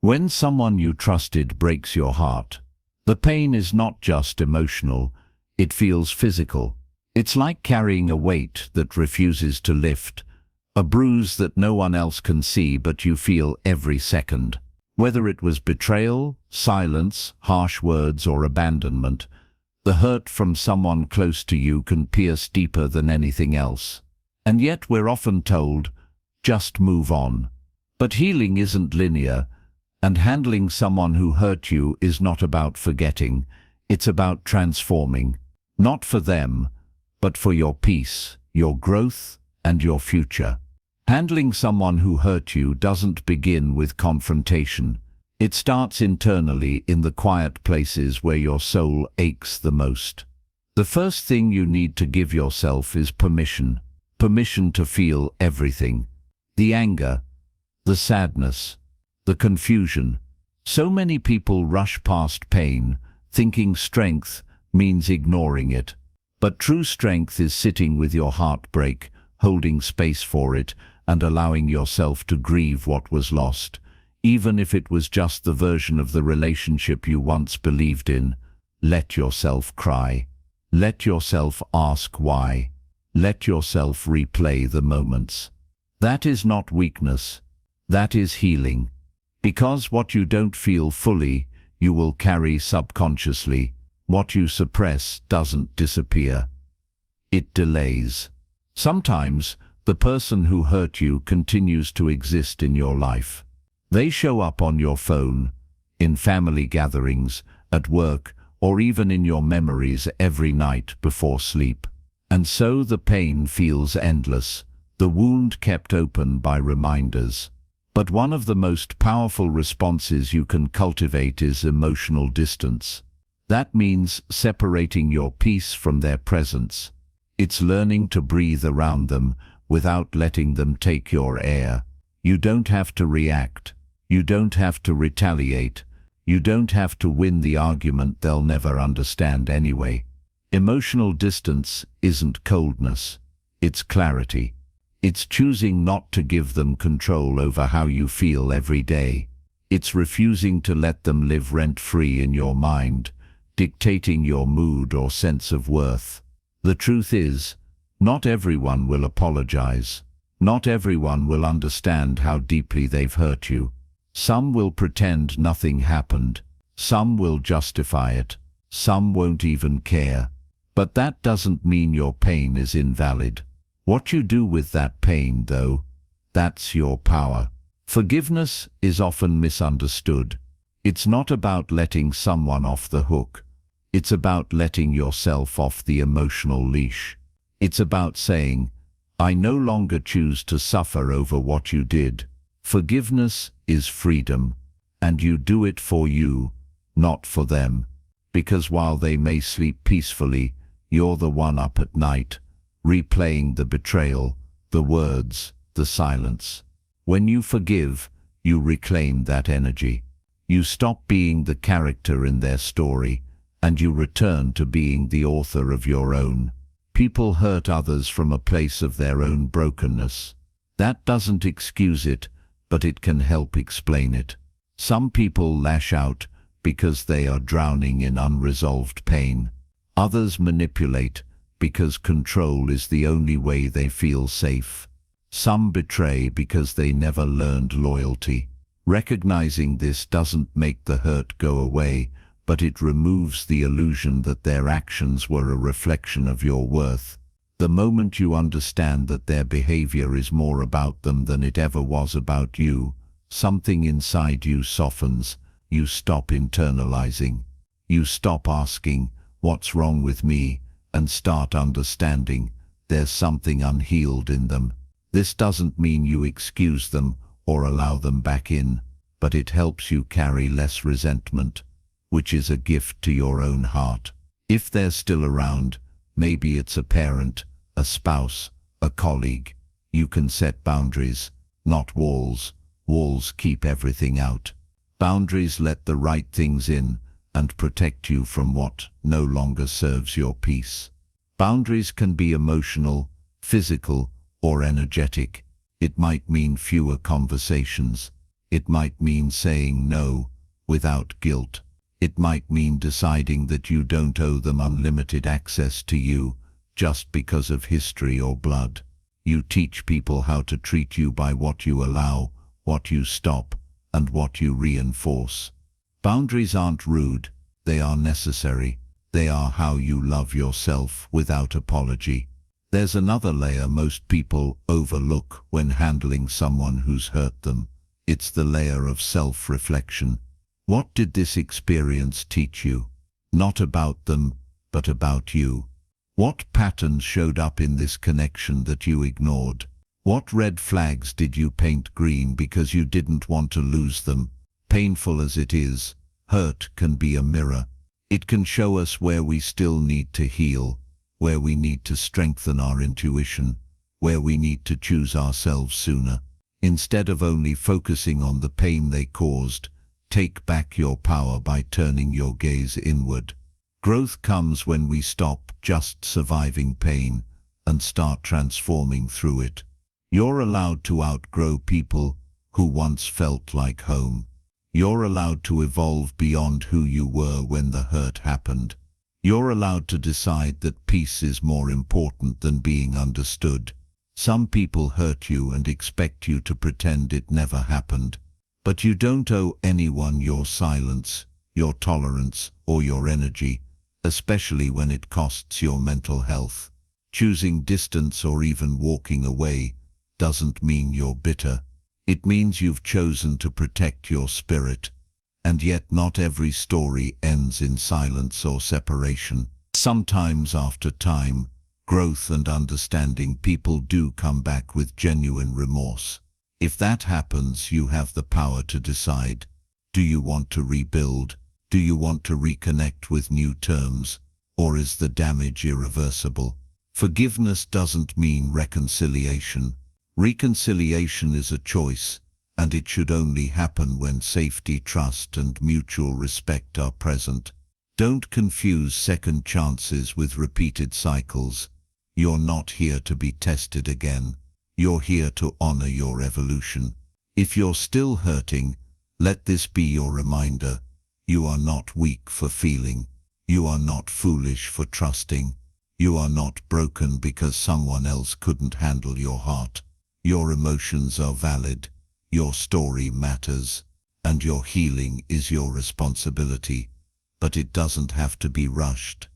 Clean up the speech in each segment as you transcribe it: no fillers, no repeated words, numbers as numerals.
When someone you trusted breaks your heart, the pain is not just emotional, it feels physical. It's like carrying a weight that refuses to lift, a bruise that no one else can see but you feel every second. Whether it was betrayal, silence, harsh words, or abandonment, the hurt from someone close to you can pierce deeper than anything else. And yet we're often told, just move on. But healing isn't linear, and handling someone who hurt you is not about forgetting, it's about transforming. Not for them, but for your peace, your growth, and your future. Handling someone who hurt you doesn't begin with confrontation. It starts internally in the quiet places where your soul aches the most. The first thing you need to give yourself is permission. Permission to feel everything. The anger, the sadness, the confusion. So many people rush past pain, thinking strength means ignoring it. But true strength is sitting with your heartbreak, holding space for it, and allowing yourself to grieve what was lost. Even if it was just the version of the relationship you once believed in, let yourself cry. Let yourself ask why. Let yourself replay the moments. That is not weakness. That is healing. Because what you don't feel fully, you will carry subconsciously. What you suppress doesn't disappear. It delays. Sometimes, the person who hurt you continues to exist in your life. They show up on your phone, in family gatherings, at work, or even in your memories every night before sleep. And so the pain feels endless, the wound kept open by reminders. But one of the most powerful responses you can cultivate is emotional distance. That means separating your peace from their presence. It's learning to breathe around them without letting them take your air. You don't have to react. You don't have to retaliate. You don't have to win the argument they'll never understand anyway. Emotional distance isn't coldness. It's clarity. It's choosing not to give them control over how you feel every day. It's refusing to let them live rent-free in your mind, dictating your mood or sense of worth. The truth is, not everyone will apologize. Not everyone will understand how deeply they've hurt you. Some will pretend nothing happened. Some will justify it. Some won't even care. But that doesn't mean your pain is invalid. What you do with that pain, though, that's your power. Forgiveness is often misunderstood. It's not about letting someone off the hook. It's about letting yourself off the emotional leash. It's about saying, I no longer choose to suffer over what you did. Forgiveness is freedom, and you do it for you, not for them. Because while they may sleep peacefully, you're the one up at night, replaying the betrayal, the words, the silence. When you forgive, you reclaim that energy. You stop being the character in their story, and you return to being the author of your own. People hurt others from a place of their own brokenness. That doesn't excuse it, but it can help explain it. Some people lash out because they are drowning in unresolved pain. Others manipulate because control is the only way they feel safe. Some betray because they never learned loyalty. Recognizing this doesn't make the hurt go away, but it removes the illusion that their actions were a reflection of your worth. The moment you understand that their behavior is more about them than it ever was about you, something inside you softens. You stop internalizing. You stop asking, what's wrong with me, and start understanding there's something unhealed in them. This doesn't mean you excuse them or allow them back in, but it helps you carry less resentment, which is a gift to your own heart. If they're still around, maybe it's a parent, a spouse, a colleague. You can set boundaries, not walls. Walls keep everything out. Boundaries let the right things in and protect you from what no longer serves your peace. Boundaries can be emotional, physical, or energetic. It might mean fewer conversations. It might mean saying no without guilt. It might mean deciding that you don't owe them unlimited access to you just because of history or blood. You teach people how to treat you by what you allow, what you stop, and what you reinforce. Boundaries aren't rude, they are necessary. They are how you love yourself without apology. There's another layer most people overlook when handling someone who's hurt them. It's the layer of self-reflection. What did this experience teach you? Not about them, but about you. What patterns showed up in this connection that you ignored? What red flags did you paint green because you didn't want to lose them? Painful as it is, hurt can be a mirror. It can show us where we still need to heal, where we need to strengthen our intuition, where we need to choose ourselves sooner. Instead of only focusing on the pain they caused, take back your power by turning your gaze inward. Growth comes when we stop just surviving pain and start transforming through it. You're allowed to outgrow people who once felt like home. You're allowed to evolve beyond who you were when the hurt happened. You're allowed to decide that peace is more important than being understood. Some people hurt you and expect you to pretend it never happened. But you don't owe anyone your silence, your tolerance, or your energy, especially when it costs your mental health. Choosing distance or even walking away doesn't mean you're bitter. It means you've chosen to protect your spirit. And yet not every story ends in silence or separation. Sometimes after time, growth and understanding, people do come back with genuine remorse. If that happens, you have the power to decide. Do you want to rebuild? Do you want to reconnect with new terms? Or is the damage irreversible? Forgiveness doesn't mean reconciliation. Reconciliation is a choice, and it should only happen when safety, trust, and mutual respect are present. Don't confuse second chances with repeated cycles. You're not here to be tested again. You're here to honor your evolution. If you're still hurting, let this be your reminder. You are not weak for feeling. You are not foolish for trusting. You are not broken because someone else couldn't handle your heart. Your emotions are valid. Your story matters. And your healing is your responsibility. But it doesn't have to be rushed.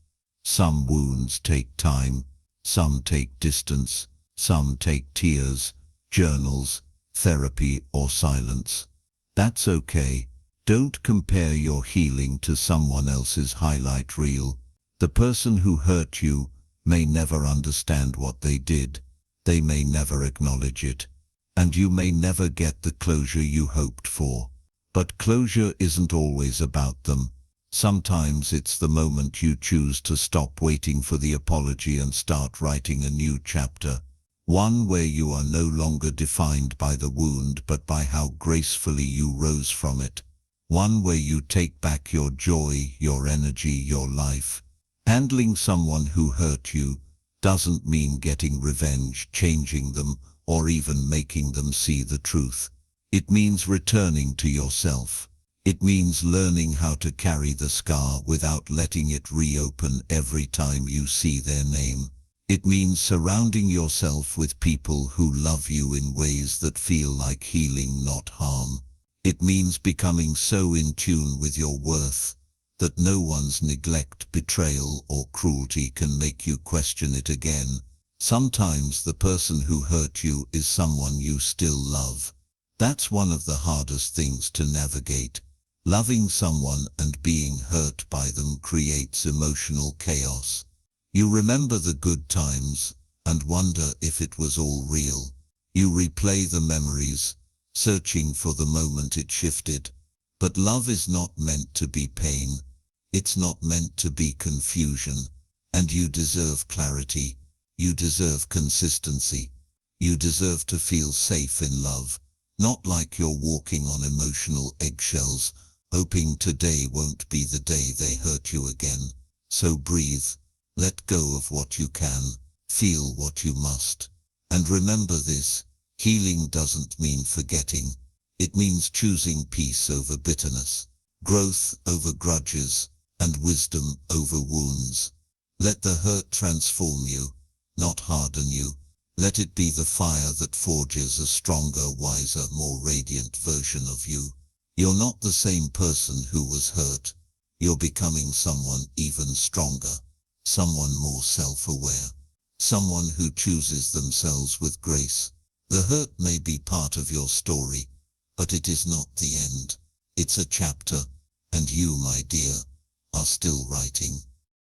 Some wounds take time. Some take distance. Some take tears, journals, therapy, or silence. That's okay. Don't compare your healing to someone else's highlight reel. The person who hurt you may never understand what they did. They may never acknowledge it. And you may never get the closure you hoped for. But closure isn't always about them. Sometimes it's the moment you choose to stop waiting for the apology and start writing a new chapter. One where you are no longer defined by the wound but by how gracefully you rose from it. One where you take back your joy, your energy, your life. Handling someone who hurt you doesn't mean getting revenge, changing them, or even making them see the truth. It means returning to yourself. It means learning how to carry the scar without letting it reopen every time you see their name. It means surrounding yourself with people who love you in ways that feel like healing, not harm. It means becoming so in tune with your worth that no one's neglect, betrayal, or cruelty can make you question it again. Sometimes the person who hurt you is someone you still love. That's one of the hardest things to navigate. Loving someone and being hurt by them creates emotional chaos. You remember the good times and wonder if it was all real. You replay the memories, searching for the moment it shifted. But love is not meant to be pain. It's not meant to be confusion. And you deserve clarity. You deserve consistency. You deserve to feel safe in love. Not like you're walking on emotional eggshells, hoping today won't be the day they hurt you again. So breathe. Let go of what you can. Feel what you must. And remember this, healing doesn't mean forgetting. It means choosing peace over bitterness, growth over grudges, and wisdom over wounds. Let the hurt transform you, not harden you. Let it be the fire that forges a stronger, wiser, more radiant version of you. You're not the same person who was hurt. You're becoming someone even stronger, someone more self-aware, someone who chooses themselves with grace. The hurt may be part of your story, but it is not the end. It's a chapter, and you, my dear, are still writing.